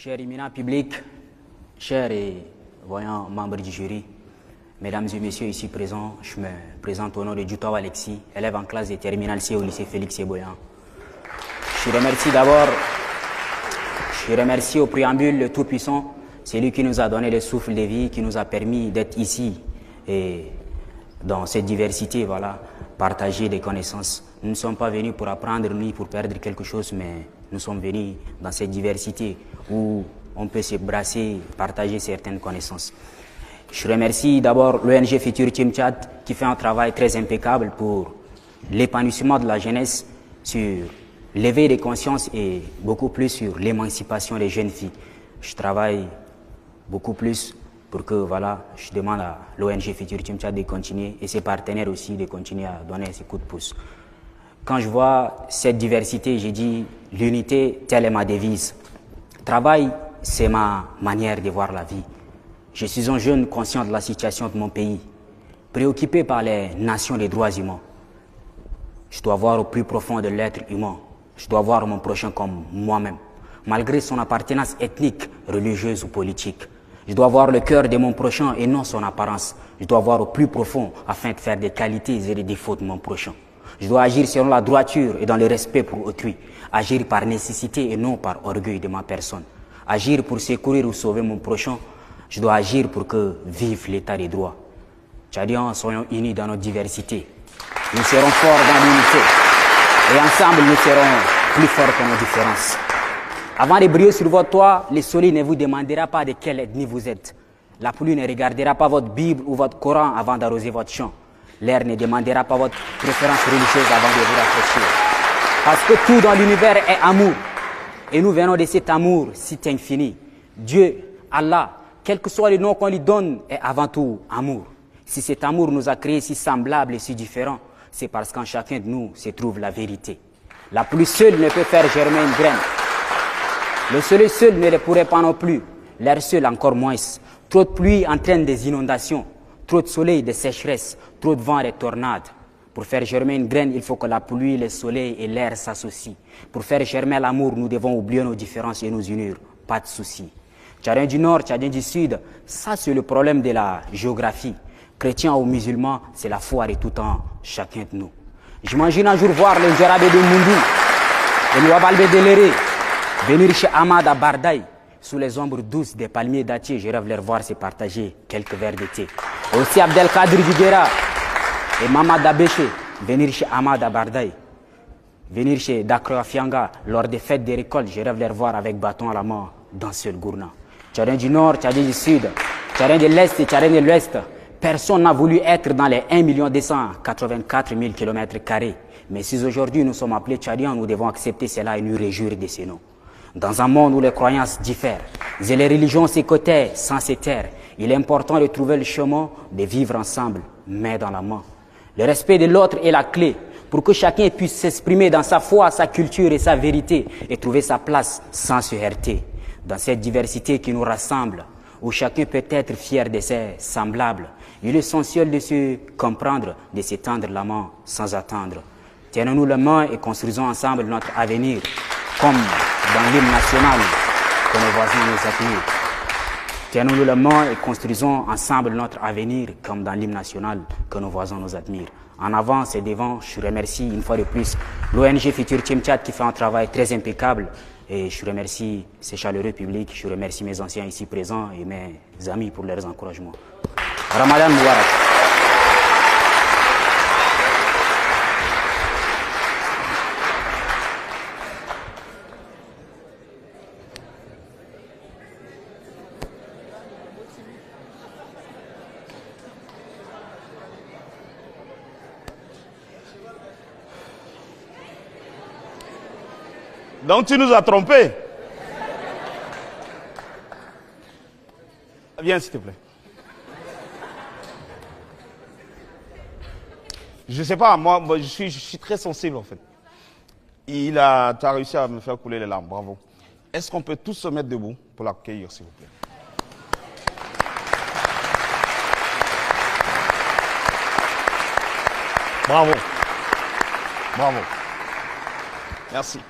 Cher éminent public, chers et voyants membres du jury, mesdames et messieurs ici présents, je me présente au nom de Djoutaou Alexis, élève en classe de terminale C au lycée Félix Eboyan. Je remercie au préambule le Tout-Puissant, c'est lui qui nous a donné le souffle de vie, qui nous a permis d'être ici et dans cette diversité, voilà, partager des connaissances. Nous ne sommes pas venus pour apprendre ni pour perdre quelque chose, mais nous sommes venus dans cette diversité où on peut se brasser, partager certaines connaissances. Je remercie d'abord l'ONG Futur Team Tchad qui fait un travail très impeccable pour l'épanouissement de la jeunesse sur l'éveil des consciences et beaucoup plus sur l'émancipation des jeunes filles. Je travaille beaucoup plus pour que, voilà, je demande à l'ONG Futur Team Tchad de continuer et ses partenaires aussi de continuer à donner ses coups de pouce. Quand je vois cette diversité, j'ai dit l'unité, telle est ma devise. Travail, c'est ma manière de voir la vie. Je suis un jeune conscient de la situation de mon pays, préoccupé par les nations des droits humains. Je dois voir au plus profond de l'être humain. Je dois voir mon prochain comme moi-même, malgré son appartenance ethnique, religieuse ou politique. Je dois voir le cœur de mon prochain et non son apparence. Je dois voir au plus profond afin de faire des qualités et des défauts de mon prochain. Je dois agir selon la droiture et dans le respect pour autrui. Agir par nécessité et non par orgueil de ma personne. Agir pour secourir ou sauver mon prochain. Je dois agir pour que vive l'état des droits. Tchadiens, soyons unis dans notre diversité. Nous serons forts dans l'unité. Et ensemble, nous serons plus forts que nos différences. Avant de briller sur votre toit, le soleil ne vous demandera pas de quelle ethnie vous êtes. La pluie ne regardera pas votre Bible ou votre Coran avant d'arroser votre champ. L'air ne demandera pas votre préférence religieuse avant de vous rafraîchir. Parce que tout dans l'univers est amour. Et nous venons de cet amour si infini. Dieu, Allah, quel que soit le nom qu'on lui donne, est avant tout amour. Si cet amour nous a créés si semblables et si différents, c'est parce qu'en chacun de nous se trouve la vérité. La pluie seule ne peut faire germer une graine. Le soleil seul ne le pourrait pas non plus. L'air seul encore moins. Trop de pluie entraîne des inondations. Trop de soleil, des sécheresses. Trop de vent, des tornades. Pour faire germer une graine, il faut que la pluie, le soleil et l'air s'associent. Pour faire germer l'amour, nous devons oublier nos différences et nous unir. Pas de souci. Tchadien du Nord, Tchadien du Sud, ça c'est le problème de la géographie. Chrétiens ou musulmans, c'est la foi de tout temps, chacun de nous. J'imagine un jour voir les Jarabé de Mundu, les Ouabalbé de Léré, venir chez Ahmad à Bardaï, sous les ombres douces des palmiers dattiers. Je rêve leur voir se partager quelques verres de thé. Aussi Abdelkadir Diguera et Mamad Abéché, venir chez Ahmad à Bardaï. Venir chez Dakro Afianga lors des fêtes des récoltes. Je rêve leur voir avec bâton à la main dans ce gourna. Tchadien du Nord, Tchadien du Sud, Tchadien de l'Est et Tchadien de l'Ouest. Personne n'a voulu être dans les 1 284 000 km². Mais si aujourd'hui nous sommes appelés Tchadiens, nous devons accepter cela et nous réjouir de ces noms. Dans un monde où les croyances diffèrent et les religions se côtoient sans se taire, il est important de trouver le chemin de vivre ensemble, main dans la main. Le respect de l'autre est la clé pour que chacun puisse s'exprimer dans sa foi, sa culture et sa vérité et trouver sa place sans se heurter. Dans cette diversité qui nous rassemble, où chacun peut être fier de ses semblables, il est essentiel de se comprendre, de s'étendre la main sans attendre. Tenons-nous la main et construisons ensemble notre avenir, comme dans l'hymne national que nos voisins nous admirent. Tenons-nous la main et construisons ensemble notre avenir, comme dans l'hymne national que nos voisins nous admirent. En avant, c'est devant. Je remercie une fois de plus l'ONG Futur Team Tchad qui fait un travail très impeccable. Et je remercie ces chaleureux publics. Je remercie mes anciens ici présents et mes amis pour leurs encouragements. Ramadan Moubarak. Donc tu nous as trompés. Viens s'il te plaît. Je sais pas, moi je suis très sensible en fait. Tu as réussi à me faire couler les larmes, bravo. Est-ce qu'on peut tous se mettre debout pour l'accueillir s'il vous plaît? Bravo. Bravo. Merci.